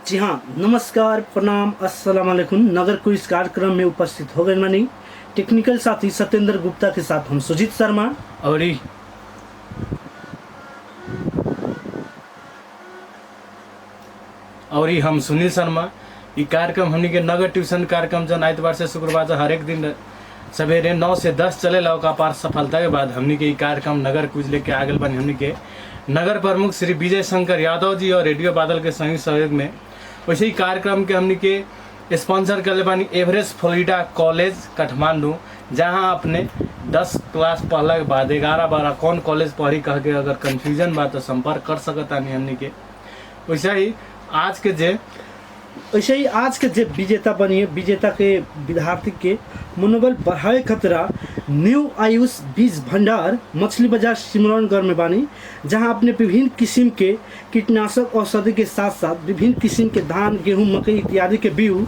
जी हाँ, नमस्कार, प्रणाम, अस्सलाम वालेकुम। नगर क्विज कार्यक्रम में उपस्थित हो गए मानी टेक्निकल साथी सत्येंद्र गुप्ता के साथ हम सुजीत शर्मा और हम सुनील शर्मा। ये कार्यक्रम हमनी के नगर ट्यूशन कार्यक्रम जन आइतवार से शुक्रवार से हर एक दिन सवेरे 9 से 10 चलेला। ओका पार सफलता के बाद हमनी के कार्यक्रम नगर क्विज लेके आगल बनी हमनी के नगर प्रमुख श्री विजय शंकर यादव जी और रेडियो बादल के संयुक्त सहयोग में। वैसे ही कार्यक्रम के हमनी के स्पॉन्सर कर बानी एवरेस्ट फ्लोरिडा कॉलेज काठमांडू, जहाँ अपने 10 क्लास पढ़ला के बाद 11-12 कौन कॉलेज पढ़ी कह के अगर कन्फ्यूजन बा तो संपर्क कर सकता नहीं हमनी के। वैसे ही आज के जे विजेता बनिए, विजेता के विद्यार्थी के मनोबल बढ़ावे खतरा न्यू आयुष बीज भंडार मछली बाजार सिमरनगढ़ में बानी, जहां अपने विभिन्न किस्म के कीटनाशक औषधि के साथ साथ विभिन्न किस्म के धान, गेहूं, मकई इत्यादि के बीज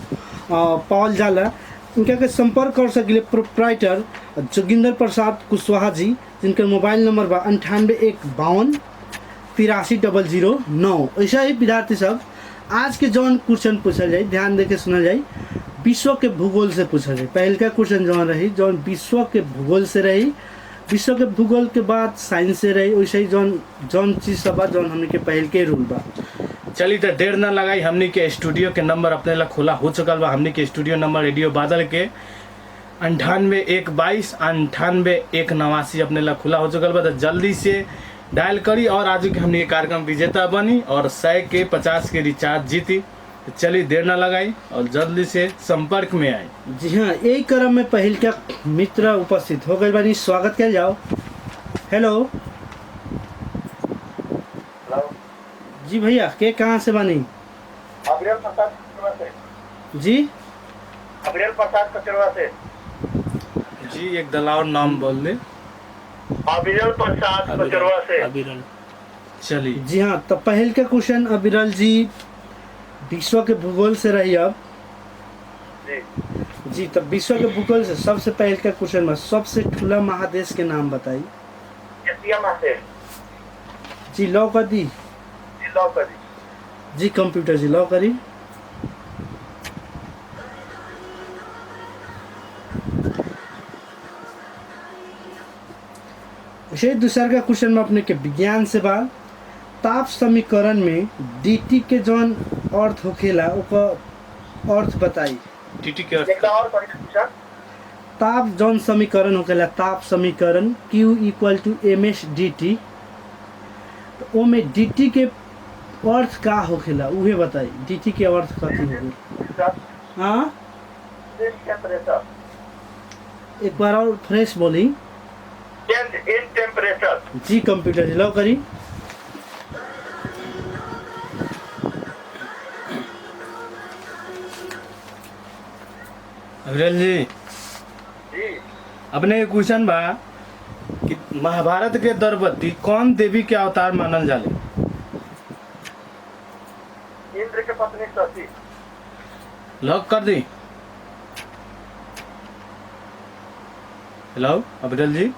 पावल जाला। इनका के संपर्क कर सकिले प्रोप्राइटर जोगिंदर प्रसाद कुशवाहा जी, जिनका मोबाइल नंबर बा 9815 830009। ऐसा ही विद्यार्थी सब आज के जौन क्वेश्चन पूछल जाए, ध्यान देके सुनल जाए। विश्व के भूगोल से पूछल जाए। पहल का क्वेश्चन जौन रही जौन विश्व के भूगोल से रही, विश्व के भूगोल के बाद साइंस से रही। वैसे ही जौन चीज सब बा जौन हमने के पहल के रूल बा। चलिए तो देर ना लगाई, हमने के स्टूडियो के नंबर अपने ला खुला हो चुका बा। हमने के स्टूडियो नंबर रेडियो बादल के 98-122 98-189 अपने ला खुला हो चुका बा। तो जल्दी से डायल करी और आज के हमने ये कार्यक्रम विजेता बनी और 100 के 50 के रिचार्ज जीती। तो चलिए देर ना लगाई और जल्दी से संपर्क में आए। जी हाँ, यही क्रम में पहल का मित्र उपस्थित हो गए बानी। स्वागत किया जाओ। हेलो जी भैया, के कहाँ से बानी? अभिनव प्रसाद कचरवा से। जी अभिनव प्रसाद कचरवा से। जी एक दलावर नाम बोल दे। अभिनव प्रसाद कचरवा से। चलिए जी हाँ, तो पहल का क्वेश्चन अविरल जी विश्व के भूगोल से रही। अब जी तो विश्व के भूगोल से सबसे पहल का क्वेश्चन में सबसे खुला महादेश के नाम बताई। एशिया महादेश। जी लॉ कर दी। लॉ करी। जी कंप्यूटर जी लॉ करी। उसे दूसरा का क्वेश्चन में अपने के विज्ञान से बा। ताप समीकरण में dt के जौन अर्थ होखेला ओकर अर्थ बताई। टीटी के एक और क्वेश्चन। ताप जौन समीकरण होखेला, ताप समीकरण Q = ms dt, तो ओ में dt के अर्थ का होखेला उहे बताई। dt के अर्थ कथी होखेला? हाँ टेम्परेचर। एक बार और फ्रेश बोली। Change in temperature. जी कंप्यूटर जी लॉ करी। अविरल जी जी अपने क्वेश्चन बा कि महाभारत के द्रौपदी कौन देवी के अवतार मानल जाले? इंद्र के पत्नी सती। लॉक कर दी। हेलो अविरल जी,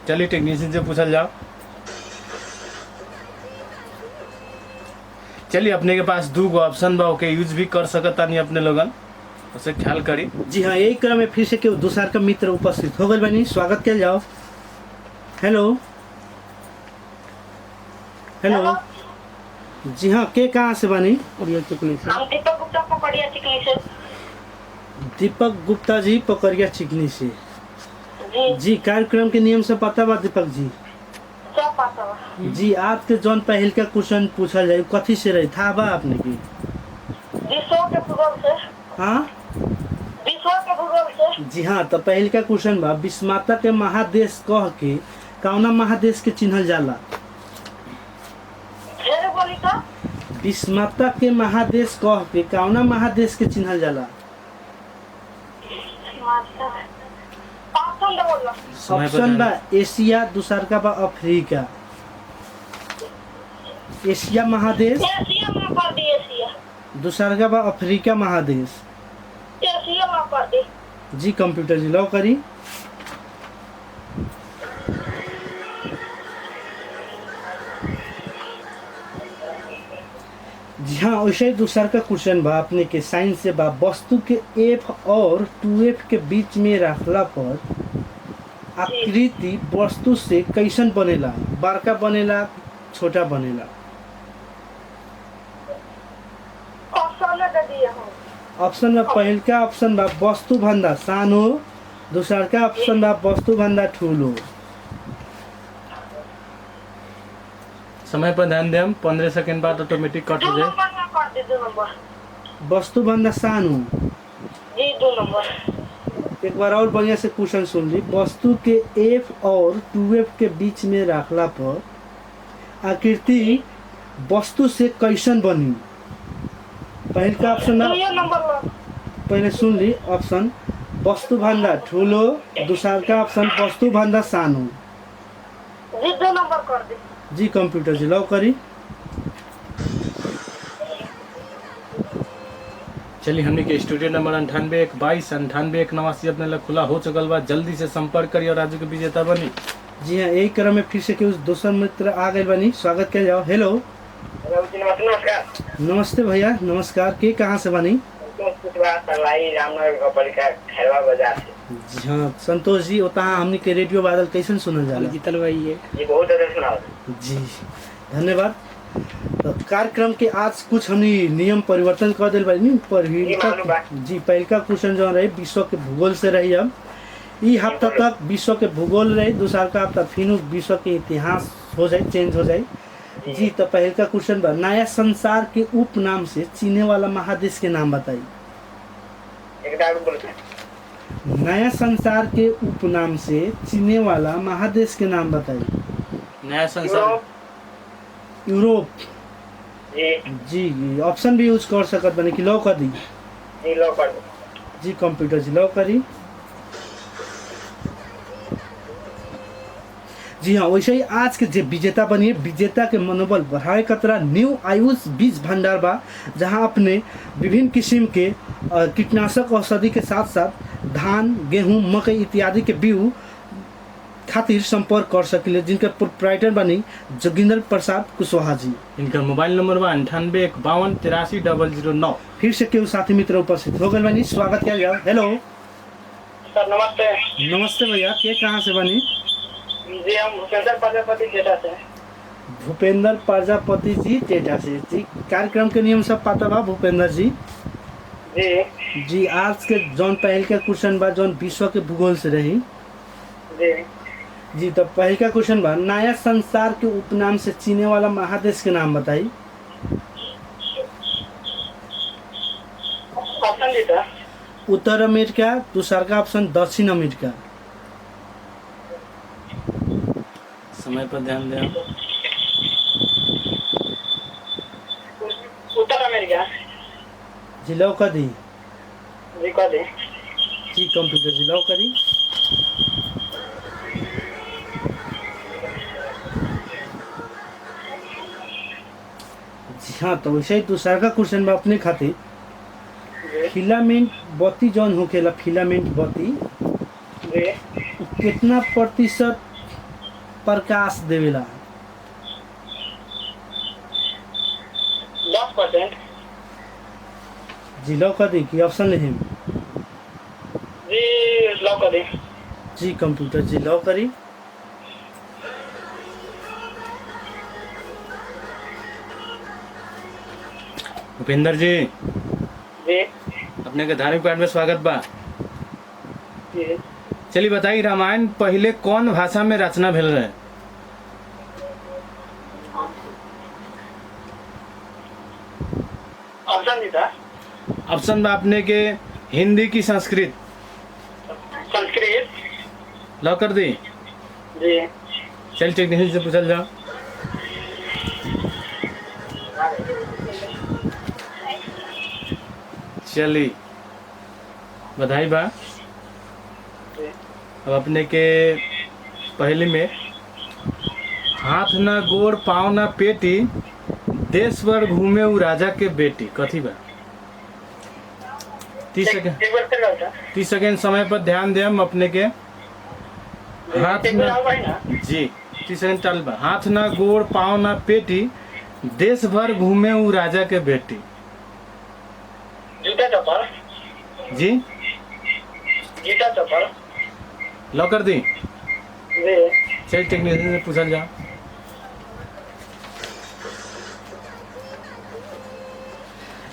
चलिए टेक्नीशियन से पूछल जाओ। चलिए अपने के पास 2 ऑप्शन बा, ओके यूज भी कर सकता नहीं अपने लोगन, उसे ख्याल करी। जी हाँ, यही क्रम में फिर से केहू दूसरा का मित्र उपस्थित हो गए बानी। स्वागत किया जाओ। हेलो हेलो जी हाँ, के कहाँ से बानी? हम दीपक गुप्ता पकड़िया चिकनी से। दीपक गुप्ता जी पकड़िया चिकनी से। जी जी कार्यक्रम के नियम से पता बा दीपक जी? सब पता बा। जी आपके जौन पहल का क्वेश्चन पूछल जाए कथी से रही था बा आपने की? विश्व के भूगोल से। हाँ विश्व के भूगोल से। जी हाँ, तो पहल का क्वेश्चन बा विश्वमाता के महादेश कह के कौना महादेश के चिन्हल जाला? फिर बोली तो विश्वमाता के महादेश कह के कौना महादेश के चिन्हल जाला? ऑप्शन दो बोलो। ऑप्शन बा एशिया, दूसरा का बा अफ्रीका। एशिया महादेश, एशिया में कर दी। एशिया। दूसरा का बा अफ्रीका महादेश। एशिया में कर दी। जी कंप्यूटर जी लॉ करी। जी हाँ, वैसे ही दूसरा का क्वेश्चन बा अपने के साइंस से बा वस्तु के एफ और 2f के बीच में रखला पर आकृति वस्तु से कैसन बनेला, बड़का बनेला छोटा बनेला? ऑप्शन दे दिए हम। ऑप्शन में पहिलका ऑप्शन बा वस्तु भन्दा सानो, दूसरका ऑप्शन बा वस्तु भन्दा ठुलो। समय पर ध्यान देम, 15 सेकंड बाद ऑटोमेटिक कट 2 हो जाए। नंबर में कर दे, 2 नंबर। वस्तु भन्दा सानो। जी 2 नंबर। एक बार और बढ़िया से क्वेश्चन सुन ली। वस्तु के f और 2f के बीच में रखला पर आकृति वस्तु से कैसन बनी? पहिलका ऑप्शन बा, 2 नंबर में। पहले सुन ली ऑप्शन वस्तु भन्दा ठुलो, दूसरका ऑप्शन वस्तु भन्दा सानो। जी 2 नंबर कर दे। जी कंप्यूटर जी लॉ करी। चलिए हमने के स्टूडियो नंबर 9812981989 अपने लिए खुला हो चुकल बा। जल्दी से संपर्क करिए और आज के विजेता बनी। जी हाँ, यही क्रम में फिर से केहू दोसर मित्र आ गए बनी, स्वागत किया जाओ। हेलो नमस्कार। नमस्ते भैया, नमस्कार। के कहाँ से बनी? रामनगर का परीक्षा खैरवा बाजार से। जी हाँ संतोष जी, उतना हमने के रेडियो बादल कैसन सुनल जाला? जीतल भाई है। ये बहुत अच्छा सुना। जी धन्यवाद। तो कार्यक्रम के आज कुछ हमने नियम परिवर्तन कर दिल बानी पर जी पहलका क्वेश्चन जो रहे विश्व के भूगोल से रही। अब ई हफ्ता तक विश्व के भूगोल रहे, दूसरा का हफ्ता फिर विश्व के इतिहास हो जाए, चेंज हो जाए। जी तो पहलका क्वेश्चन बा नया संसार के उपनाम से चीने वाला महादेश के नाम बताई। नया संसार के उपनाम से चीने वाला महादेश के नाम बताई। नया संसार यूरोप। जी जी ऑप्शन भी यूज कर सकत बने कि लॉ कर दी? जी लो कर दो। जी कंप्यूटर जी लॉ करी। जी हाँ, वैसे ही आज के जो विजेता बनी, विजेता के मनोबल बढ़ाए कतरा न्यू आयुष बीज भंडार बा, जहाँ अपने विभिन्न किस्म के कीटनाशक औषधि के साथ साथ धान, गेहूं, मकई इत्यादि के बीज खातिर संपर्क कर सकिले, जिनके प्रोप्राइटर बनी जोगिंदर प्रसाद कुशवाहा जी। इनका मोबाइल नंबर बा 9851830009। फिर से केहू साथी मित्र उपस्थित हो गए बनी, स्वागत किया जाओ। हेलो सर नमस्ते। नमस्ते भैया, के कहाँ से बनी? जी हम भूपेंद्र प्रजापति टेटा से। भूपेंद्र प्रजापति जी टेटा से। जी कार्यक्रम के नियम सब पता बा भूपेंद्र जी? जी जी आज के जौन पहल के क्वेश्चन बा जौन विश्व के भूगोल से रही। जी जी तो पहल का क्वेश्चन बा नया संसार के उपनाम से चीने वाला महादेश के नाम बताई। ऑप्शन दीजिए। उत्तर अमेरिका, दूसरा का ऑप्शन दक्षिण अमेरिका। समय पर ध्यान दें। उत्तर अमेरिका। जी लॉ कर दी। जी कर दी। जी कंप्यूटर जी लॉ करी। जी हाँ, तो वैसे ही दूसरा का क्वेश्चन बा अपने खातिर फिलामेंट बत्ती जौन होखेला, फिलामेंट बत्ती जी कितना प्रतिशत प्रकाश देवेला? 10%। जी लॉ कर दी कि ऑप्शन नहीं? जी लॉ कर दी। जी कंप्यूटर जी लॉ करी। भूपेंद्र जी जी अपने के धार्मिक पाठ में स्वागत बा। जी चलिए बताइए रामायण पहले कौन भाषा में रचना भेल रहे? ऑप्शन दीजिए। ऑप्शन में आपने के हिंदी की संस्कृत। संस्कृत। लॉ कर दी। जी चल टेक्नीशियन से पूछल जाओ। चलिए बधाई बा। जी अब अपने के पहले में हाथ ना गोड़ पाँव ना पेटी देश भर घूमे उ राजा के बेटी कथी बा? 30 सेकंड एक बार फिर बोलता। 30 सेकंड समय पर ध्यान दे। हम अपने के हाथ एक ना बार भाई ना। जी 30 सेकंड चल बा। हाथ ना गोड़ पाँव ना पेटी देश भर घूमे उ राजा के बेटी। जूता चप्पल। जी जूता चप्पल। लॉक कर दी। जी। चल टेक्नीशियन से पूछल जा।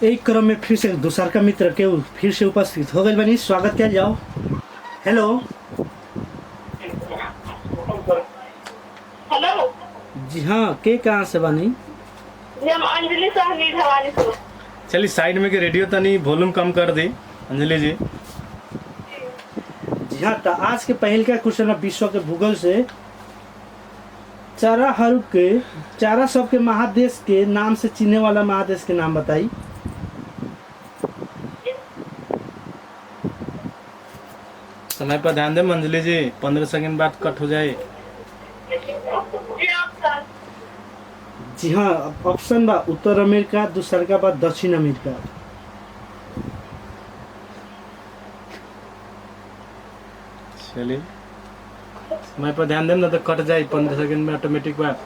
एक क्रम में फिर से दूसर का मित्र के फिर से उपस्थित हो गए बनी, स्वागत किया जाओ। हेलो हेलो जी हाँ, के कहाँ से बनी? जी हम अंजलि साहनी भवानी से। चलिए साइड में के रेडियो तनी वॉल्यूम कम कर दी अंजलि जी। जी हाँ, तो आज के पहल का क्वेश्चन है विश्व के भूगोल से। चारा सबके महादेश के नाम से चिन्हे वाला महादेश के नाम बताई। समय पर ध्यान दे अंजलि जी, 15 सेकंड बाद कट हो जाए। जी ऑप्शन। जी हाँ, ऑप्शन बा उत्तर अमेरिका, दूसर का बा दक्षिण अमेरिका। चलिए समय पर ध्यान दे ना तो कट जाए 15 सेकंड में ऑटोमेटिक बात।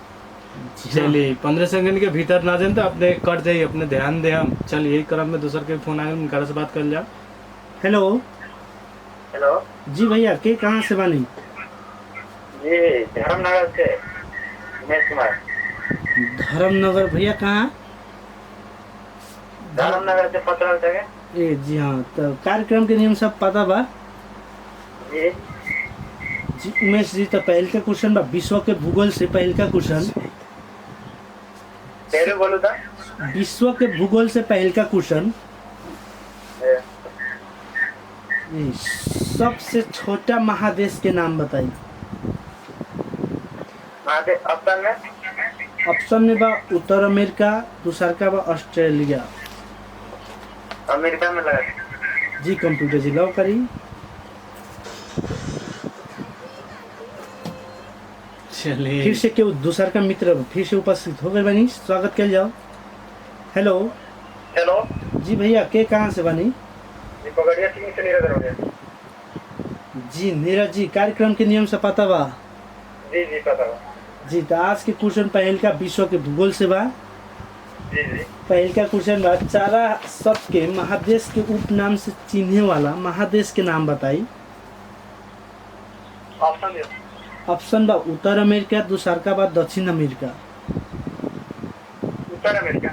चलिए 15 सेकंड के भीतर ना जाए तो अपने कट जाइए, अपने ध्यान दे हम। चलिए यही क्रम में दूसर के फोन आए, उनका से बात कर जा। हेलो हेलो जी भैया, के कहाँ से बनी? जी धर्मनगर से उमेश कुमार। धर्मनगर भैया कहाँ? धर्मनगर से पत्रल तक। ए जी हाँ, तो कार्यक्रम के नियम सब पता बा जी जी उमेश जी। तो पहल का क्वेश्चन बा विश्व के भूगोल से। पहल का क्वेश्चन तेरे बोलू था। विश्व के भूगोल से पहल का क्वेश्चन, सबसे छोटा महादेश के नाम बताई। ऑप्शन में ऑप्शन में बा उत्तर अमेरिका, दूसर का बा ऑस्ट्रेलिया। अमेरिका में लगा। जी कंप्यूटर जी लॉक करी। चलिए फिर से क्यों दूसर का मित्र फिर से उपस्थित हो गए बनी, स्वागत किया जाओ। हेलो हेलो जी भैया, के कहाँ से बनी? जी पकड़िए, टीम से निरंतर हो गया। जी नीरज जी, कार्यक्रम के नियम से पता बा? जी जी पता बा। जी, तो आज के क्वेश्चन पहल का विश्व के भूगोल से बा। जी जी पहल का क्वेश्चन बा चारा सबके महादेश के उपनाम से चिन्हे वाला महादेश के नाम बताई। ऑप्शन दे। ऑप्शन बा उत्तर अमेरिका, दूसर का बा दक्षिण अमेरिका। उत्तर अमेरिका।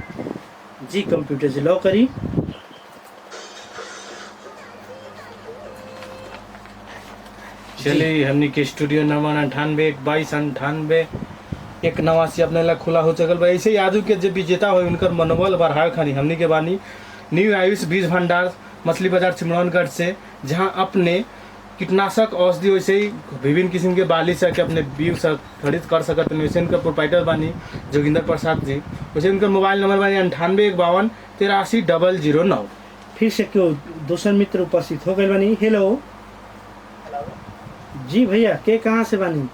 जी कंप्यूटर जी लॉक करी। चलिए हमनी के स्टूडियो नंबर 98 22 98 1 89 अपने ला खुला हो चुकल बा। ऐसे ही आजू के जो विजेता हो उनकर मनोबल बढ़ावे खानी हमनी के बानी न्यू आयुष बीज भंडार मछली बाजार चिमरौनगढ़ से, जहां अपने कीटनाशक औषधि वैसे ही विभिन्न किस्म के बाली से अपने बीज से खरीद कर सकत हैं। वैसे उनका प्रोपाइटर बानी जोगिंदर प्रसाद जी। वैसे उनका मोबाइल नंबर बानी 98 51 83 009। फिर से क्यों दूसर मित्र उपस्थित हो गए बनी। हेलो जी भैया, के कहाँ से बनी?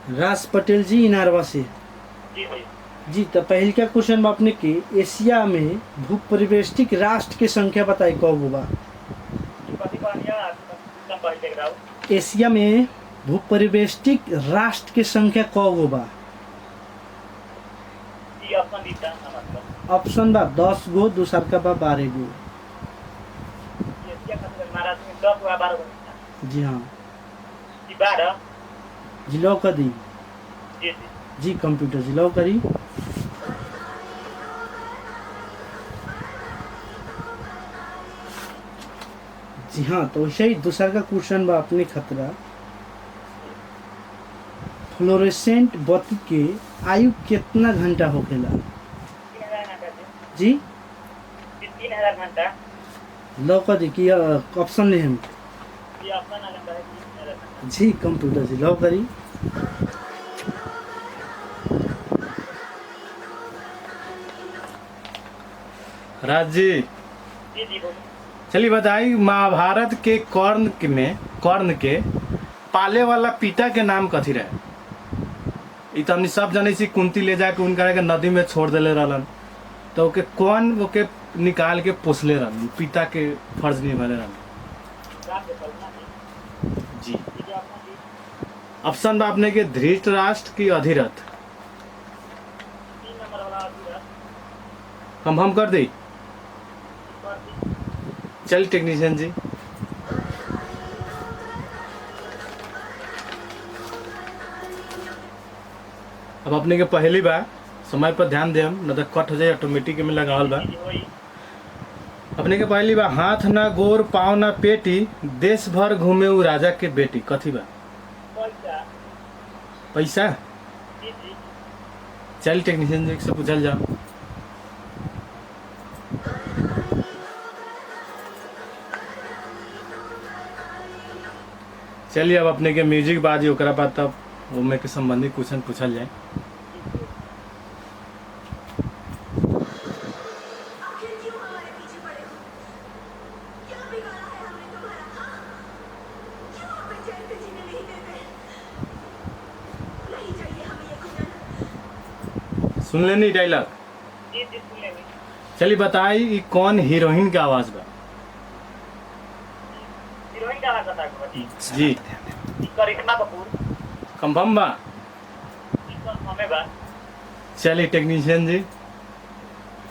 राज पटेल जी इनारवा से। जी जी जी, तो पहल का क्वेश्चन बा अपने के एशिया में भू परिवेष्टिक राष्ट्र की संख्या बताई कब बा? एशिया में भू परिवेष्टिक राष्ट्र की संख्या कब बा? ऑप्शन बा 10 गो, दूसर का बा 12 गो। जी हाँ जी लॉक कर दी। जी कंप्यूटर जी लॉक करी। जी हाँ, तो वैसे ही दूसरा का क्वेश्चन बा अपने खतरा फ्लोरेसेंट बत्ती के आयु कितना घंटा होखेला? जी 3000 घंटा। लॉक कर दी कि ऑप्शन ले हम? जी कंप्यूटर जी लॉक करी। राज जी चलिए बताइए महाभारत के कर्ण के पाले वाला पिता के नाम कथी रहे? ई तो हमनी सब जाने सी कुंती ले जाके उनका के नदी में छोड़ देले रहलन, तो ओके कौन ओके निकाल के पोसले रहलन, पिता के फर्ज निभाले रहलन। जी ऑप्शन बा अपने के धृतराष्ट्र की अधिरथ। हम कर दी। चल टेक्नीशियन जी। अब अपने के पहली बार समय पर ध्यान दे, हम न तो कट हो जाए, ऑटोमेटिक में लगावल बा। अपने के पहली बार हाथ ना गोर पाँव ना पेटी, देश भर घूमे उ राजा के बेटी, कथी बा? पैसा। चल टेक्नीशियन जी से पूछल जाओ। चलिए अब अपने के म्यूजिक बाजी, ओकरा बाद तब उमे के संबंधी क्वेश्चन पूछल जाए। सुन लेनी डायलॉग। चलिए बताई ये कौन हीरोइन का आवाज बा? हीरोइन का आवाज बता जी करिश्मा कपूर। कंफर्म बा? हमें बा। चलिए टेक्नीशियन जी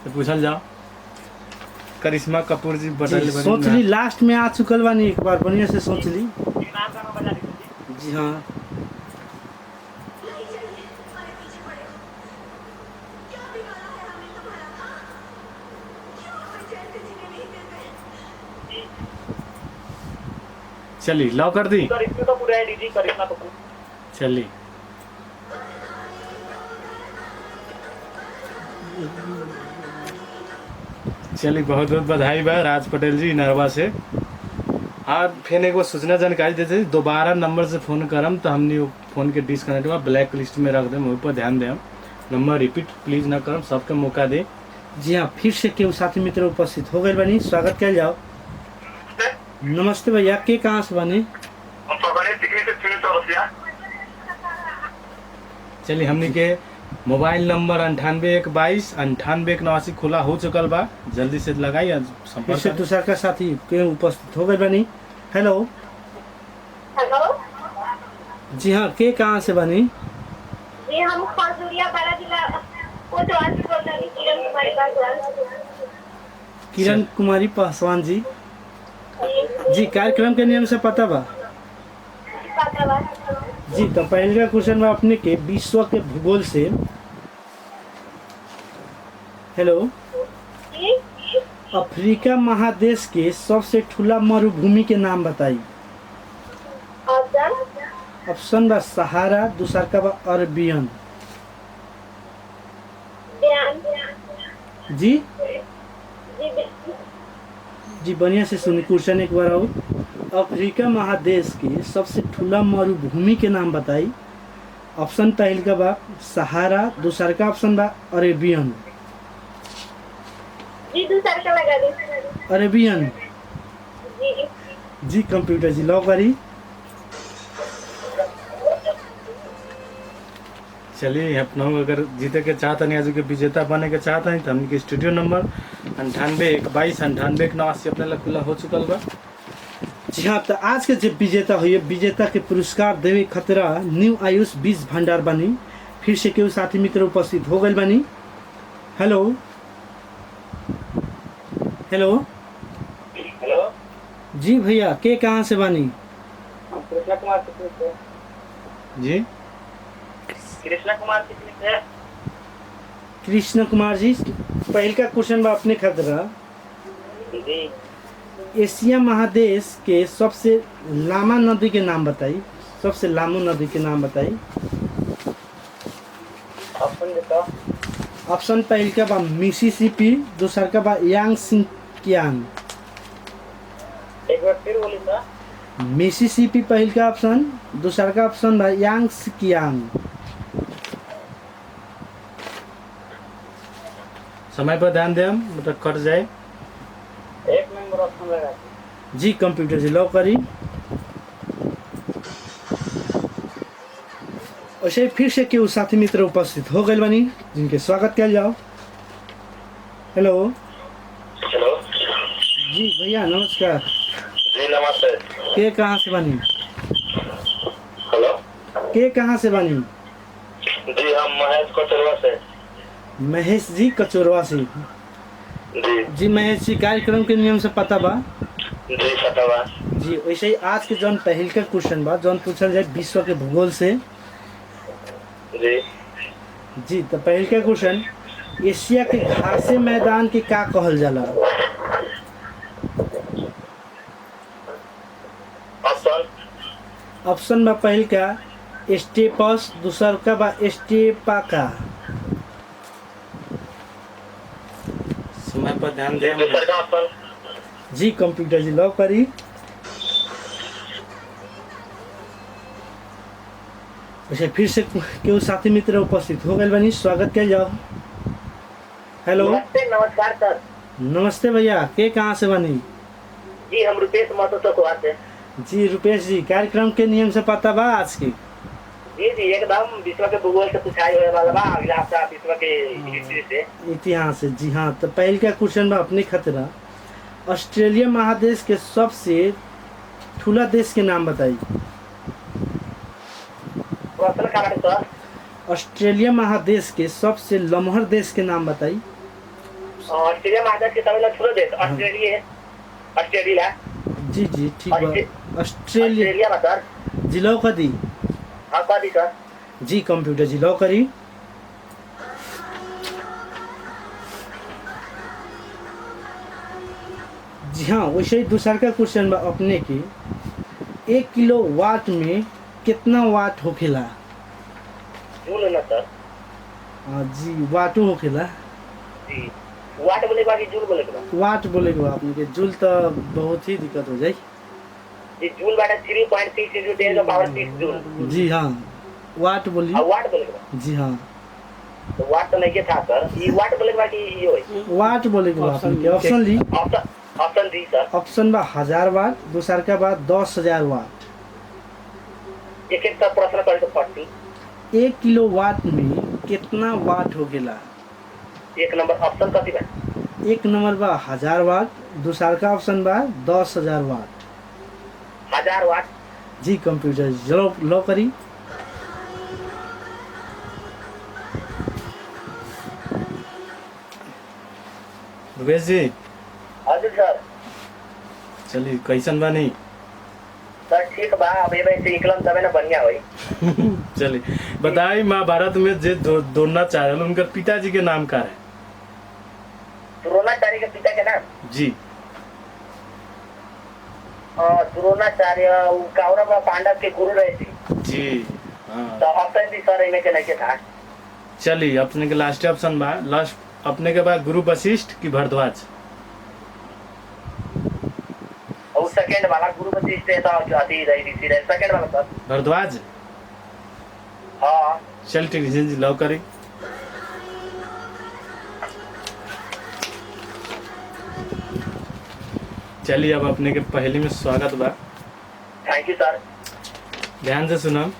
से पूछल जाओ। करिश्मा कपूर जी बतल सोच ली, लास्ट में आ चुकल बानी, एक बार बढ़िया से सोच ली। नाम गाना बजा दीजिए। जी हाँ। चलिए लॉ कर दी। करिश्मा कपूर है दीदी, करिश्मा कपूर। चलिए चलिए बहुत बहुत बधाई बा राज पटेल जी नरवा से। हाँ फिर एक बार सूचना जानकारी देते, दोबारा नंबर से फ़ोन करम तो हमने वो फ़ोन के डिसकनेक्ट हुआ ब्लैक लिस्ट में रख दें, ऊपर ध्यान दें। नंबर रिपीट प्लीज ना करम, सबके मौका दे। जी हाँ, फिर से केहू साथी मित्र उपस्थित हो गए बनी, स्वागत कर जाओ। नमस्ते भैया, के कहाँ से बनी? चलिए हमने के मोबाइल नंबर 9812 खुला हो चुकल बा, जल्दी से लगाई फिर संपर्क से करें। दूसरा का साथी के उपस्थित हो गए बनी। हेलो। हेलो जी हाँ, के कहाँ से बनी? जी, हम खजूरिया बारा जिला कोतवाल से बोल रहे हैं। किरण कुमारी पासवान। किरण कुमारी पासवान जी। जी, जी, कार्यक्रम के नियम से पता बा? पता बा। जी, तो पहले का क्वेश्चन बा अपने के विश्व के भूगोल से। हेलो। जी, अफ्रीका महादेश के सबसे ठुला मरुभूमि के नाम बताई। ऑप्शन ऑप्शन बा सहारा, दूसरा का बा अरबियन। बयान। जी जी, जी बढ़िया से सुनी क्वेश्चन एक बार और। अफ्रीका महादेश के सबसे ठुला मरुभूमि के नाम बताई। ऑप्शन पहले का बा सहारा, दूसरा का ऑप्शन बा अरेबियन। जी, दूसरा का लगा दी। अरेबियन। जी, जी कंप्यूटर जी लॉक करी। चलिए अपना अगर जीते के चाहता नहीं, आज के विजेता बने के चाहता नहीं, तो हमके स्टूडियो नंबर 9812 अपने ला खुला हो चुकल बा। जी हाँ, तो आज के जो विजेता हुई, विजेता के पुरस्कार देवे खतरा न्यू आयुष बीज भंडार बनी। फिर से केहू साथी मित्र उपस्थित हो गए बनी। हेलो। हेलो। हेलो जी भैया, के कहाँ से बनी? कृष्णा कुमार कितने से? जी कृष्णा कुमार कितने से? कृष्ण कुमार जी, पहल का क्वेश्चन बा अपने खतरा। जी, एशिया महादेश के सबसे लामा नदी के नाम बताई। सबसे लामो नदी के नाम बताई। ऑप्शन बताओ। ऑप्शन पहल का बा मिसिसिपी, दूसरा का बा यांगसिंकियांग। एक बार फिर बोली सर। मिसिसिपी पहल का ऑप्शन, दूसरा का ऑप्शन बा यांगसिकियांग। समय पर ध्यान दें, मतलब कट जाए। एक नंबर ऑप्शन लगा दीजिए। जी कंप्यूटर से लॉक करी। वैसे फिर से केहू साथी मित्र उपस्थित हो गए बनी, जिनके स्वागत किया जाओ। हेलो। हेलो जी भैया नमस्कार। जी नमस्ते। के कहाँ से बनी? हेलो के कहाँ से बानी? जी हम महेश कचरवा से। महेश जी कचोरवा से। जी जी महेश जी, कार्यक्रम के नियम से पता बा? जी पता बा। जी वैसे ही आज के जौन पहिल का क्वेश्चन बा जौन पूछल जाए विश्व के भूगोल से। जी जी तो पहिल का क्वेश्चन, एशिया के घासे मैदान के का कहल जाला? ऑप्शन ऑप्शन बा पहिल का स्टेपस, दूसर का बा स्टेपाका। समय पर ध्यान दे। दूसर का ऑप्शन जी कंप्यूटर जी लॉक करी। वैसे फिर से केहू साथी मित्र उपस्थित हो गए बनी, स्वागत किया जाओ। हेलो नमस्ते। नमस्कार सर। नमस्ते भैया, के कहाँ से बनी? जी हम रुपेश महतो चकवा से। जी रुपेश जी, कार्यक्रम के नियम से पता बा आज की? जी जी एकदम विश्व के भूगोल से पूछाई होने वाला बा। अगला हफ्ता विश्व के हिस्ट्री से। इतिहास से। जी हाँ, तो पहल का क्वेश्चन बा अपने खतरा, ऑस्ट्रेलिया महादेश के सबसे ठूला देश के नाम बताई। क्वेश्चन का बारे सर? ऑस्ट्रेलिया महादेश के सबसे लमहर देश के नाम बताई। ऑस्ट्रेलिया महादेश के सबसे छोटा देश ऑस्ट्रेलिया। जी जी ठीक बा। ऑस्ट्रेलिया ऑस्ट्रेलिया बा सर। जी लॉक कर दी। हाँ कर दी सर। जी कंप्यूटर जी लॉक करी। जी हाँ, वैसे ही दूसरा का क्वेश्चन बा अपने के, 1 किलो वाट में कितना वाट होखेला? जूल ना सर? जी वाटो होखेला। जी वाट बोले बाकी जूल बोले बा? वाट बोले के बा अपने के, जूल तो बहुत ही दिक्कत हो जाई। जी जूल बाटा 3.6 into 10 to power 6 जूल। जी हाँ, वाट बोली। वाट बोले बा? जी हाँ, तो वाट तो नहीं था सर। ये वाट बोले बाकी ये होई। वाट बोले के बा अपने के। ऑप्शन ली। ऑप्शन दी सर। ऑप्शन बा 1000 वाट, दूसरा का बा 10000 वाट। एक एक का प्रश्न कर तो पढ़ती। 1 किलो वाट में कितना वाट हो गेला? एक नंबर ऑप्शन कथी बा? एक नंबर बा 1000 वाट, दूसरा का ऑप्शन बा 10000 वाट। 1000 वाट। जी कंप्यूटर जलो लो करी। रुपेश जी हजुर सर। चलिए कैसन बानी? सर ठीक बा। अब ये वैसे निकलम तबे ना बढ़िया होई। चलिए बताई, महाभारत में जे दोनों चाहल उनकर पिताजी के नाम का है? द्रोणाचार्य के पिता के नाम? जी द्रोणाचार्य कौरव और पांडव के गुरु रहे थे। जी हाँ। तो ऑप्शन भी सर इनमें के नहीं के था। चलिए अपने के लास्ट ऑप्शन बा, लास्ट अपने के बाद गुरु वशिष्ठ की भरद्वाज? और सेकंड वाला गुरु वशिष्ठ है तो अति रही ऋषि रहे। सेकंड वाला सर भरद्वाज। हाँ। चल ठीक है जी, लॉक करी। चलिए अब अपने के पहले में स्वागत बा। Thank you sir. ध्यान से सुना।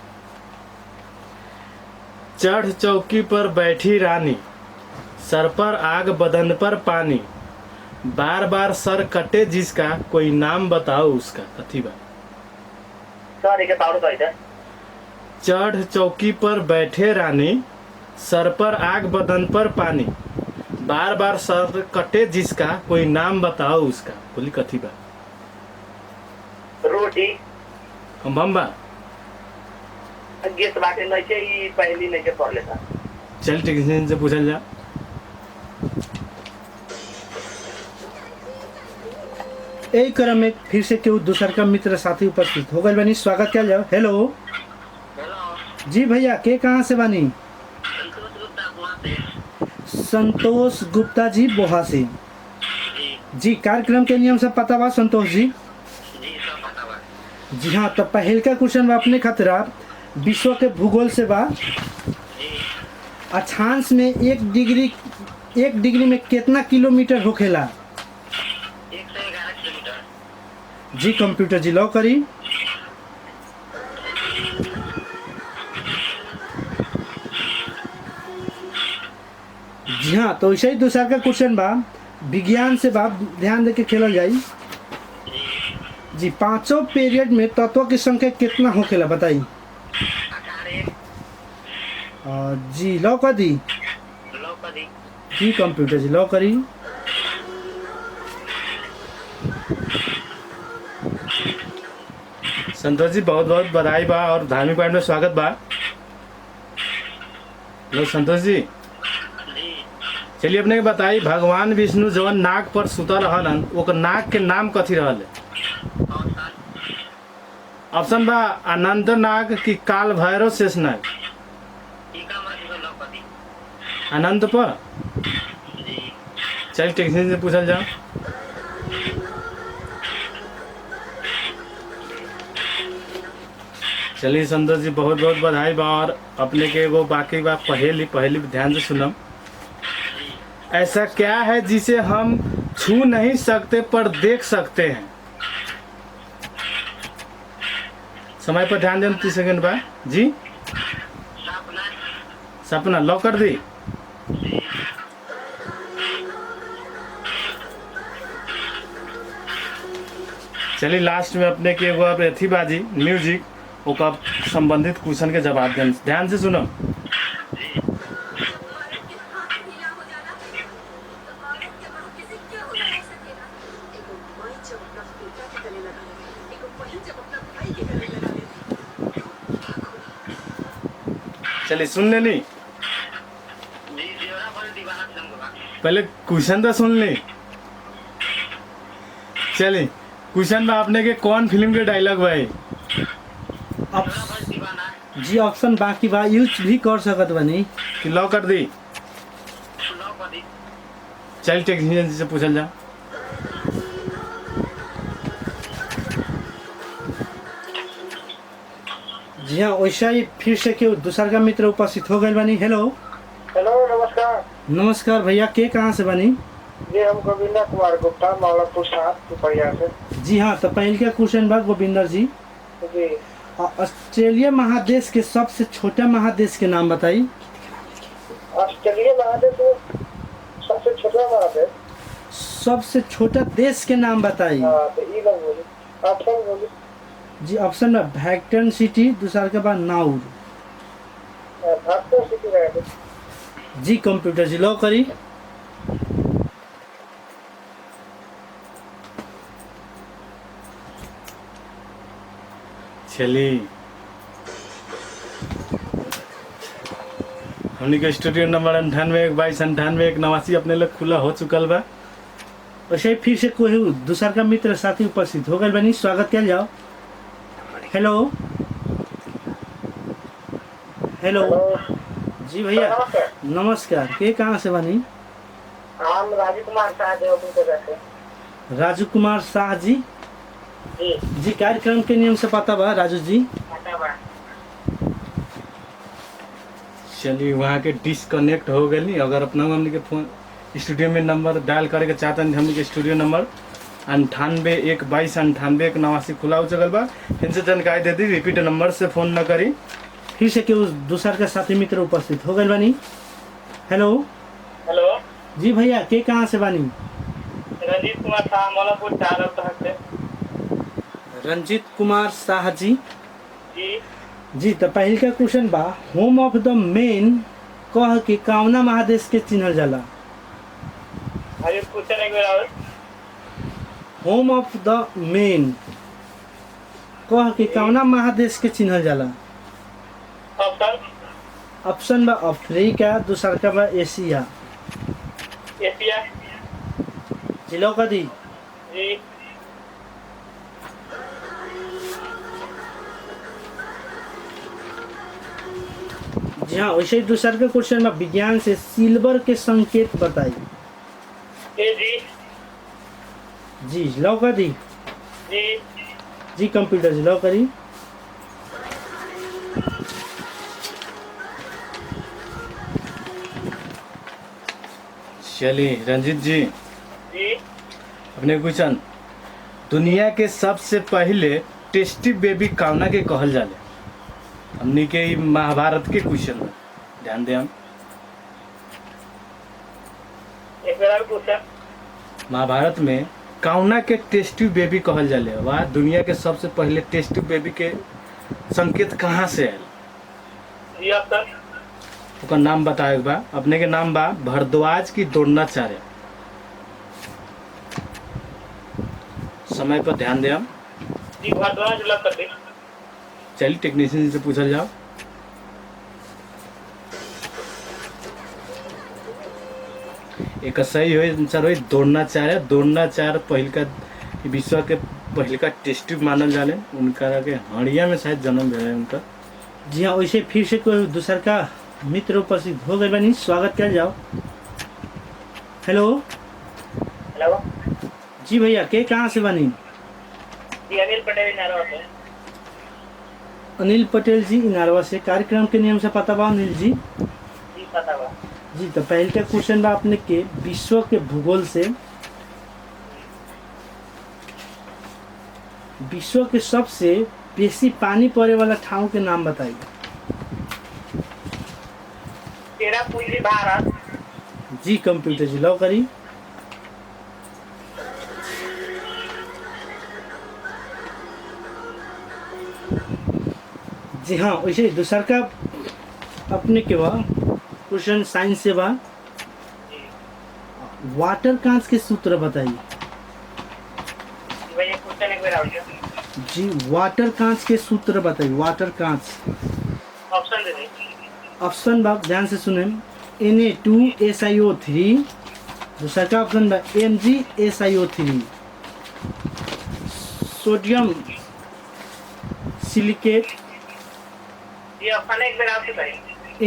चढ़ चौकी पर बैठी रानी, सर पर आग बदन पर पानी, बार बार सर कटे जिसका, कोई नाम बताओ उसका। कथी बा? सर एक तावड़ कही थे। चढ़ चौकी पर बैठे रानी, सर पर आग बदन पर पानी, बार बार सर कटे जिसका, कोई नाम बताओ उसका। बोली कथी बा? रोटी। बम्बा। गेस बाटे नहीं के ई पहली नहीं के पढ़ लेता। चल टेक्नीशियन से पूछल जा। यही क्रम में फिर से केहू दूसर का मित्र साथी उपस्थित हो गए बनी, स्वागत किया जाओ। हेलो हेलो जी भैया, के कहाँ से बनी? संतोष गुप्ता जी बोहा से। जी कार्यक्रम के नियम से पता बा संतोष जी? जी सब पता बा। जी हाँ, तो पहल का क्वेश्चन बा अपने खतरा, विश्व के भूगोल से बा। अक्षांश में 1 डिग्री में कितना किलोमीटर होखेला? 111 किलोमीटर। जी कंप्यूटर जी लॉक करी। जी हाँ, तो ऐसे ही दूसरा का क्वेश्चन बा विज्ञान से बा, ध्यान देके खेलल जाई। जी पांचों पीरियड में तत्वों की संख्या कितना होखेला बताई? 18 जी लॉक कर दी। लॉक कर दी। जी कंप्यूटर जी लॉक करी। संतोष जी बहुत बहुत बधाई बा और धार्मिक पॉइंट में स्वागत बा। हेलो संतोष जी, चलिए अपने के बताई भगवान विष्णु जवन नाग पर सुतल रहलन ओकर नाग के नाम कथी रहल? ऑप्शन बा अनंत नाग की काल भैरव शेष नाग। अनंत पर चल टेक्नीशियन से पूछल जाओ। चलिए संतोष जी बहुत बहुत बधाई बा और अपने के एगो बाकी बा पहेली ध्यान से सुनम। ऐसा क्या है जिसे हम छू नहीं सकते पर देख सकते हैं? समय पर ध्यान दें 30 सेकंड बाद। जी सपना लॉक कर दी। चलिए लास्ट में अपने के एगो अथी बाजी म्यूजिक ओकर संबंधित क्वेश्चन के जवाब दें, ध्यान से सुनो। चलिए सुन लेनी, पहले क्वेश्चन तो सुन ली। चलिए क्वेश्चन में आपने के कौन फिल्म के डायलॉग भाई? जी ऑप्शन बाकी बा यूज भी कर सकत बनी कि लॉक कर दी? चल टेक्नीशियन से पूछल जा। जी हाँ वैसा ही फिर से क्यों दूसरा का मित्र उपस्थित हो गए बनी। हेलो हेलो नमस्कार। नमस्कार भैया, के कहाँ से बनी? जी हम गोविंदा कुमार गुप्ता मालापुर साहब पिपरिया से। जी हाँ तो पहले का क्वेश्चन बा गोविंदर जी, जी ऑस्ट्रेलिया महादेश के सबसे छोटा महादेश के नाम बताई। ऑस्ट्रेलिया महादेश सबसे छोटा महादेश, सबसे छोटा देश के नाम बताई। हाँ तो ये लोग बोली ऑप्शन बोली। जी ऑप्शन में वैटिकन सिटी, दूसरा के बाद नाउर। भारत सिटी रहे। जी कंप्यूटर जी लॉक करी। चलिए हमने के स्टूडियो नंबर 98 अपने लोग खुला हो चुकल बा। वैसे ही फिर से कोई दूसरा का मित्र साथी उपस्थित हो गए बनी, स्वागत किया जाओ। हेलो हेलो जी भैया नमस्कार, के कहाँ से बनी? हम राजू कुमार शाह देवपुर से। राजू कुमार शाह जी। जी जी कार्यक्रम के नियम से पता बा राजू जी? पता बा। चलिए वहाँ के डिसकनेक्ट हो गई। अगर अपना हमने के फोन स्टूडियो में नंबर डायल करे के चाहते हैं, हमने के स्टूडियो नंबर 9812288189 खुला हो चुकल बा। फिर से जानकारी दे दी, रिपीट नंबर से फोन न करी। फिर से क्यों दूसरा का साथी मित्र उपस्थित हो गए बनी। हेलो हेलो जी भैया, के कहाँ से बनी? रंजीत कुमार शाह मालापुर चार से। रंजीत कुमार शाह जी। जी जी तो पहले का क्वेश्चन बा होम ऑफ द मेन कह के कामना महादेश के चिन्हल जाला। अरे क्वेश्चन एक बार और। होम ऑफ द मेन कह के कामना महादेश के चिन्हल जाला। ऑप्शन ऑप्शन बा अफ्रीका, दूसरा का बा एशिया। एशिया। जिलो का दी। जी जी हाँ वैसे ही दूसरा का क्वेश्चन में विज्ञान से सिल्वर के संकेत बताई। जी जी लो कर दी। जी जी कंप्यूटर जी लो करी। चलिए रंजीत जी जी अपने क्वेश्चन, दुनिया के सबसे पहले टेस्टी बेबी कामना के कहल जाले। हमनी के ई महाभारत के क्वेश्चन में ध्यान दें। हम एक बार और क्वेश्चन। महाभारत में कामना के टेस्टी बेबी कहल जाले। वह दुनिया के सबसे पहले टेस्टी बेबी के संकेत कहाँ से आयल? जी ऑप्शन ओकर नाम बताए बा। अपने के नाम बा भरद्वाज की द्रोणाचार्य। समय पर ध्यान दे हम। जी भरद्वाज लग कर दे। चलिए टेक्नीशियन से पूछल जाओ। एक सही हो आंसर हो द्रोणाचार्य। द्रोणाचार्य पहिलका विश्व के पहिलका टेस्ट ट्यूब मानल जाले। उनका के हड़िया में शायद जन्म भेल है उनका। जी हाँ, वैसे फिर से कोई दूसर का मित्र उपस्थित हो गए बनी, स्वागत कर जाओ। हेलो हेलो जी भैया, के कहाँ से बनी? जी अनिल पटेल नारायण से। अनिल पटेल जी इनारवा से। कार्यक्रम के नियम से पता बा अनिल जी? जी पता बा। जी तो पहले का क्वेश्चन बा अपने के विश्व के भूगोल से। विश्व के सबसे बेसी पानी पड़े वाला ठाव के नाम बताइए। तेरा पूंजी भारत। जी कंप्यूटर जी लो करी। जी हाँ, वैसे दूसर का अपने के बा क्वेश्चन साइंस से बा। वाटर कांच के सूत्र बताइए। जी भैया क्वेश्चन एक बार आओगे। जी वाटर कांच के सूत्र बताइए। वाटर कांच ऑप्शन दे दे। ऑप्शन बा ध्यान से सुने। Na2SiO3। दूसरा का ऑप्शन बा MgSiO3। Sodium silicate. जी ऑप्शन एक बार आपसे करें।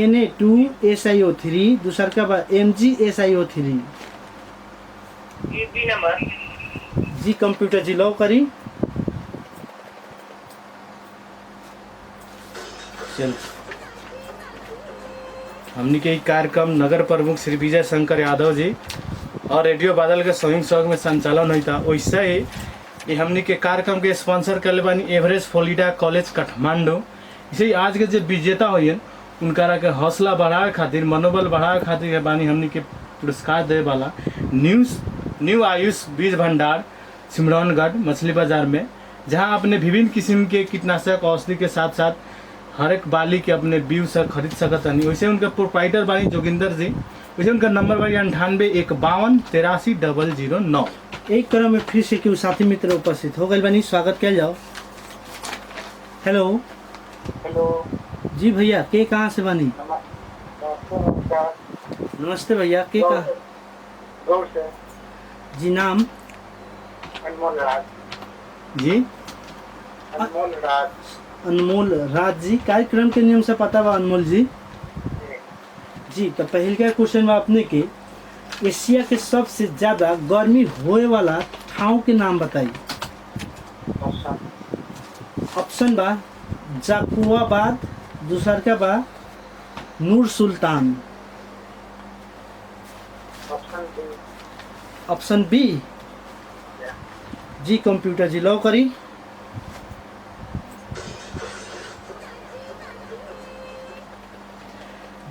Na2SiO3। दूसरा का बा MgSiO3। जी बी नंबर। जी कंप्यूटर जी लो करी। चल हमनी के कार्यक्रम नगर प्रमुख श्री विजय शंकर यादव जी और रेडियो बादल के संयुक्त सहयोग में संचालन हुई था। वैसे ही ये हमनी के कार्यक्रम के स्पॉन्सर कर बानी एवरेस्ट फ्लोरिडा कॉलेज काठमांडू। इसे आज के जो विजेता हुई उनका के हौसला बढ़ावे खातिर, मनोबल बढ़ावे खातिर बानी हमनी के पुरस्कार दे वाला न्यू आयुष बीज भंडार सिमरौनगढ़ मछली बाजार में, जहां अपने विभिन्न किस्म के कीटनाशक औषधि के साथ साथ हर एक बाली के अपने बीज से खरीद सकत हनी। वैसे उनका प्रोप्राइटर बानी जोगिंदर जी। वैसे उनका नंबर बानी 9815583009। एक क्रम में फिर से क्यों साथी मित्र उपस्थित हो गए बनी, स्वागत किया जाओ। हेलो हेलो जी भैया, के कहाँ से बनी? नमस्कार। नमस्ते भैया, के कहाँ? गौर से। जी नाम? अनमोल राज। जी अनमोल राज। अनमोल राज जी। कार्यक्रम के नियम से पता बा अनमोल जी? जी तो पहले का क्वेश्चन बा अपने के एशिया के सबसे ज्यादा गर्मी होए वाला ठाव के नाम बताइए। ऑप्शन बा जाकुआबाद। दूसर का बा नूर सुल्तान। Option B. जी कंप्यूटर जी लो करी।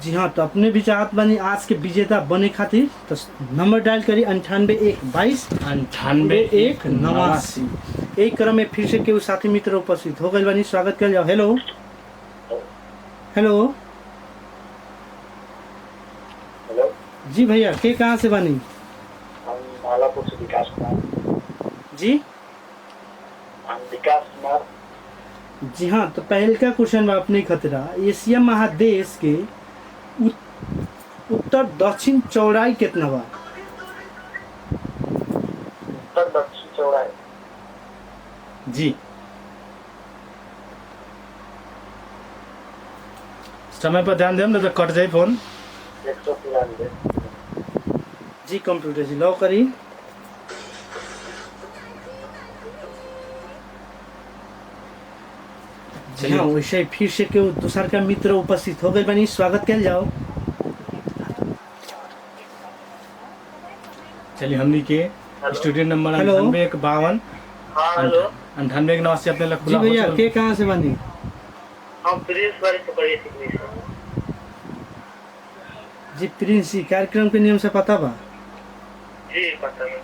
जी हाँ, तो अपने भी चाहत बनी आज के विजेता बने खातिर तो नंबर डायल करी 9812298189। एक क्रम में फिर से केहू साथी मित्र उपस्थित हो गए बनी, स्वागत कर जाओ। हेलो हेलो हेलो जी भैया, के कहाँ से बनी? हम भालापुर से विकास कुमार। जी हम विकास कुमार। जी हाँ, तो पहले का क्वेश्चन बा अपने खतरा एशिया महादेश के उत्तर दक्षिण चौड़ाई कितना बा? उत्तर दक्षिण चौड़ाई। जी समय पर ध्यान देम, नहीं तो कट जाए फोन। 193। जी कंप्यूटर जी लो करी। जी हाँ, वैसे फिर से केहू दूसर का मित्र उपस्थित हो गए बनी, स्वागत कर जाओ। चलिए हमनी के स्टूडियो नंबर हेलो। 9852 हाँ हेलो। 9889 अपने लग जी खुला भैया, हो के कहाँ से बनी? हम प्रिंस वाले पकड़िए टेक्नीशियन। जी प्रिंस जी, कार्यक्रम के नियम से पता बा? जी पता है।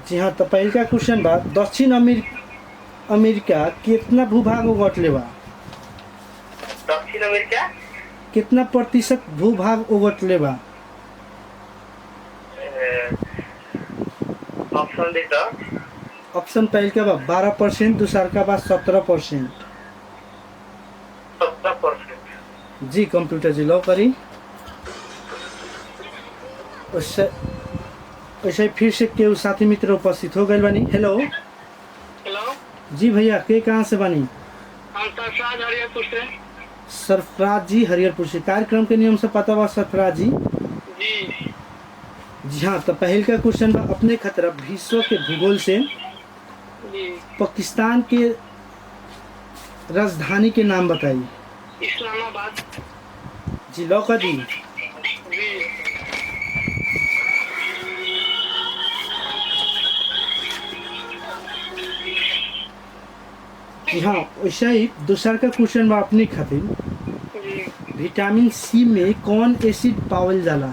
जी हाँ, तो पहले का क्वेश्चन बा दक्षिण अमेरिका कितना भूभाग बटले बा? दक्षिण अमेरिका कितना प्रतिशत भूभाग ओगटले बा? ऑप्शन दे तो ऑप्शन पहल का बा 12%, दूसर का बा 17%। 17%। जी कंप्यूटर जी लो करी। उससे वैसे फिर से केहू साथी मित्र उपस्थित हो गए बानी। हेलो हेलो जी भैया, के कहाँ से बानी? हम सरफराज हरियरपुर से। सरफराज जी हरियरपुर से। कार्यक्रम के नियम से पता बा सरफराज जी? जी जी हाँ, तो पहल का क्वेश्चन बा अपने खतरा विश्व के भूगोल से जी। पाकिस्तान के राजधानी के नाम बताइए। इस्लामाबाद। जी लौका दी। जी जी हाँ, वैसे ही दूसरा का क्वेश्चन बा अपने खातिर जी। विटामिन सी में कौन एसिड पावल जाला?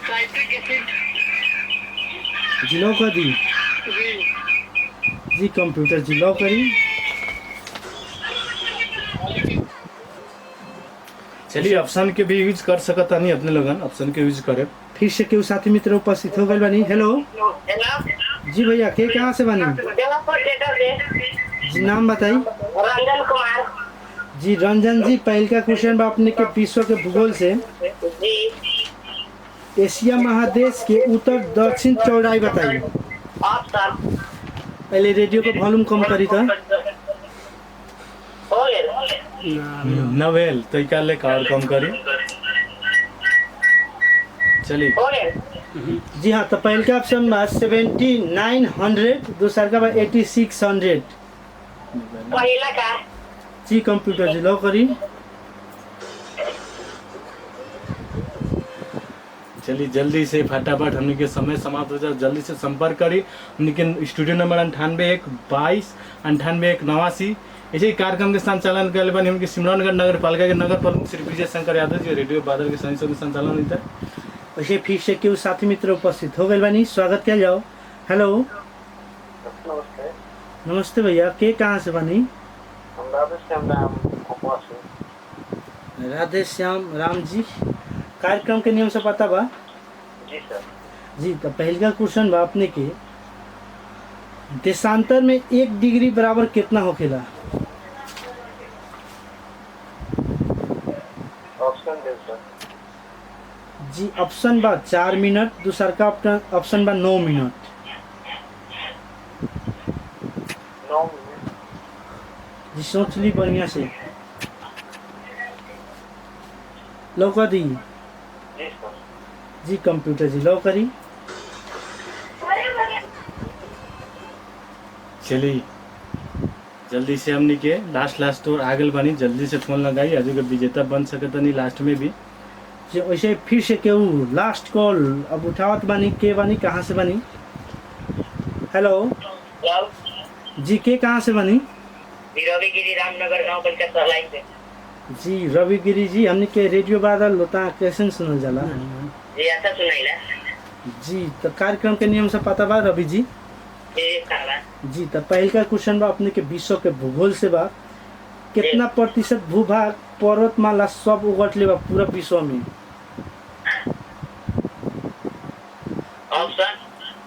Citric acid. जी लौका दी। जी जी कंप्यूटर जी लो करी। चलिए ऑप्शन के भी यूज कर सकता नहीं अपने लोगन, ऑप्शन के यूज करे। फिर से केहू साथी मित्र उपस्थित हो गए बानी। हेलो हेलो जी भैया, के कहाँ से बानी? जबलपुर थिएटर से। जी नाम बताई। रंजन कुमार। जी रंजन जी, पहल का क्वेश्चन बा अपने के विश्व के भूगोल से जी एशिया महादेश के उत्तर दक्षिण चौड़ाई बताइए। ऑप्शन पहले रेडियो को वॉल्यूम कम करी था। हो गया। नवेल तो इकाले का और कम करी। चलिए हो गया। जी हाँ, तो पहल का ऑप्शन बा 7900, दूसरा का बा 8600। पहला का जी कंप्यूटर जी लो करी। चलिए जल्दी से फटाफट हमने के समय समाप्त हो जाए, जल्दी से संपर्क करी उनके स्टूडियो नंबर 9812298189। ऐसे ही कार्यक्रम के संचालन कर बनी उनके सिमरनगढ़ नगर पालिका के नगर प्रमुख श्री विजय शंकर यादव जी, रेडियो बादल के संयोजक के संचालन होता है। वैसे फिर से केहू साथी मित्र उपस्थित हो गए बानी, स्वागत किया जाओ। हेलो नमस्ते। नमस्ते भैया, के कहाँ से बानी? हम राधेश्याम राम कोपा से। राधेश्याम राम जी, कार्यक्रम के नियम से पता बा? जी सर। जी, तो पहल का क्वेश्चन बा अपने के देशांतर में 1 डिग्री बराबर कितना होखेला? ऑप्शन दे सर। जी ऑप्शन बा 4 मिनट, दूसरा का ऑप्शन बा 9 मिनट। 9 मिनट। जी सोच ली बढ़िया से। लौका दी। जी सर। जी कंप्यूटर जी लो करी। चलिए जल्दी से हमने के लास्ट तो आगल बनी, जल्दी से फोन लगाई आज के विजेता बन सकता नहीं लास्ट में भी। जी वैसे फिर से केहू लास्ट कॉल अब उठावत बानी, के बानी कहाँ से बानी? हेलो जी, के कहाँ से बानी? रविगिरी रामनगर गांव पंचायत लाइन से। जी रविगिरी जी, हमने के रेडियो बादल होता कैसे सुनल जाला? जी ऐसा सुनाइला। जी तो कार्यक्रम के नियम से पता बा रवि जी? जी तो पहल का क्वेश्चन बा अपने के विश्व के भूगोल से बा कितना प्रतिशत भूभाग पर्वतमाला सब उगटले बा पूरा विश्व में?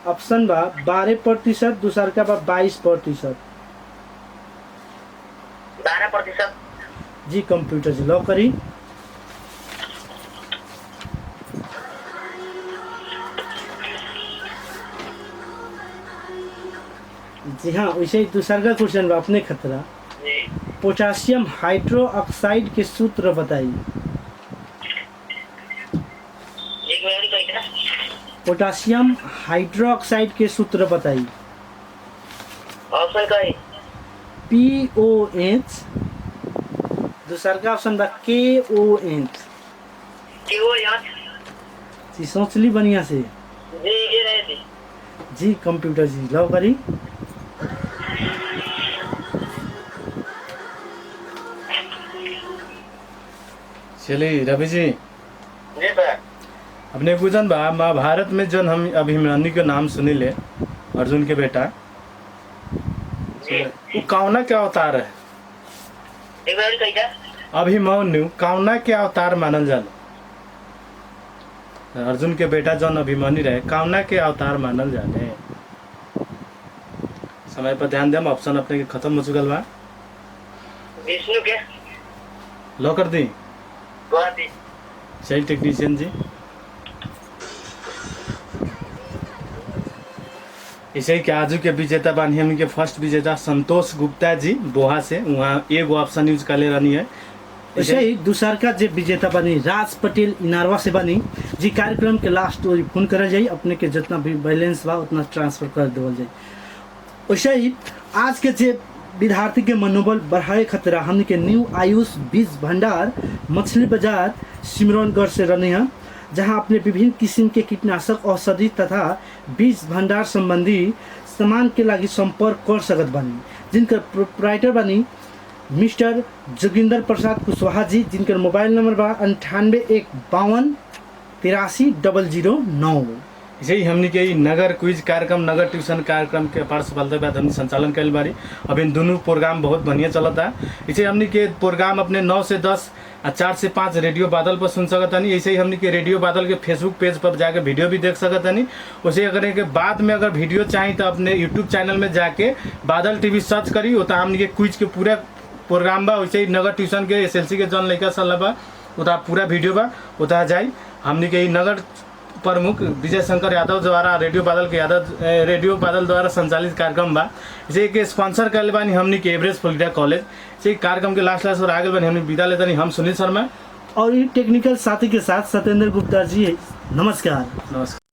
ऑप्शन बा 12%, दूसरा का बा 22%। 12%। जी कंप्यूटर जी लो करी। जी हाँ, वैसे ही दूसरा का क्वेश्चन बा अपने खतरा पोटासियम हाइड्रोक्साइड के सूत्र बताइए। पोटासियम हाइड्रोक्साइड के सूत्र बताइए। ऑप्शन का है POH, दूसरा का ऑप्शन बा KOH। जी सोच ली बढ़िया से। जी ये रहे थी। जी कंप्यूटर जी लो करी। चलिए रवि जी, जी सर। अपने पूछन बा महाभारत में जन हम अभिमन्यु के नाम सुनी ले, अर्जुन के बेटा, जी वो कौना क्या अवतार है? एक बार कही था। अभिमन्यु कौना के अवतार मानल जाला? अर्जुन के बेटा जौन अभिमन्यु रहे कौना के अवतार मानल जाले? समय पर ध्यान देम, ऑप्शन अपने के खत्म हो चुकल बा। विष्णु के लो कर दी। बहुत ही सही टेक्नीशियन जी। इसे के आजू के विजेता बानी हमनी के फर्स्ट विजेता संतोष गुप्ता जी बोहा से, वहाँ एगो ऑप्शन यूज कर ले रहनी है। वैसे ही दूसर का जे विजेता बनी राज पटेल इनारवा से बनी जी। कार्यक्रम के लास्ट ओरी फोन करल जाई, अपने के जितना भी बैलेंस बा उतना ट्रांसफर कर देवल जाई। वैसे ही आज के जे विद्यार्थी के मनोबल बढ़ाए खतरा हमने के न्यू आयुष बीज भंडार मछली बाजार सिमरौनगढ़ से रहने हैं, जहां अपने विभिन्न किस्म के कीटनाशक औषधि तथा बीज भंडार संबंधी सामान के लागी संपर्क कर सकत बानी। जिनकर प्रोप्राइटर बनी मिस्टर जोगिंदर प्रसाद कुशवाहा जी, जिनकर मोबाइल नंबर बा 9815830009। इसे ही हमनी के नगर क्विज कार्यक्रम नगर ट्यूशन कार्यक्रम के अपार सफलता बाद हमनी संचालन कैल बारी। अब इन दोनों प्रोग्राम बहुत बढ़िया चलता। इसे हमनी के प्रोग्राम अपने 9 से 10 और 4 से 5 रेडियो बादल पर सुन सकतानी। ऐसे ही हमनी के रेडियो बादल के फेसबुक पेज पर जाके वीडियो भी देख सकतानी। उसे अगर के बाद में अगर वीडियो चाहिए तो अपने यूट्यूब चैनल में जाके बादल टीवी सर्च करी, उतना हमनी के क्विज के पूरा प्रोग्राम बा। वैसे ही नगर ट्यूशन के SLC के जौन लड़का सल बा उतना पूरा वीडियो बा, उतना जाई। हमनी के नगर प्रमुख विजय शंकर यादव द्वारा रेडियो बादल द्वारा संचालित कार्यक्रम बा। इसे के स्पॉन्सर कर बानी हमनी के एवरेज फ्लोरिडा कॉलेज। इसे कार्यक्रम के लास्ट और आगे बानी हमनी विदा लेतानी। हम सुनील शर्मा और ये टेक्निकल साथी के साथ सत्येंद्र गुप्ता जी। नमस्कार। नमस्कार।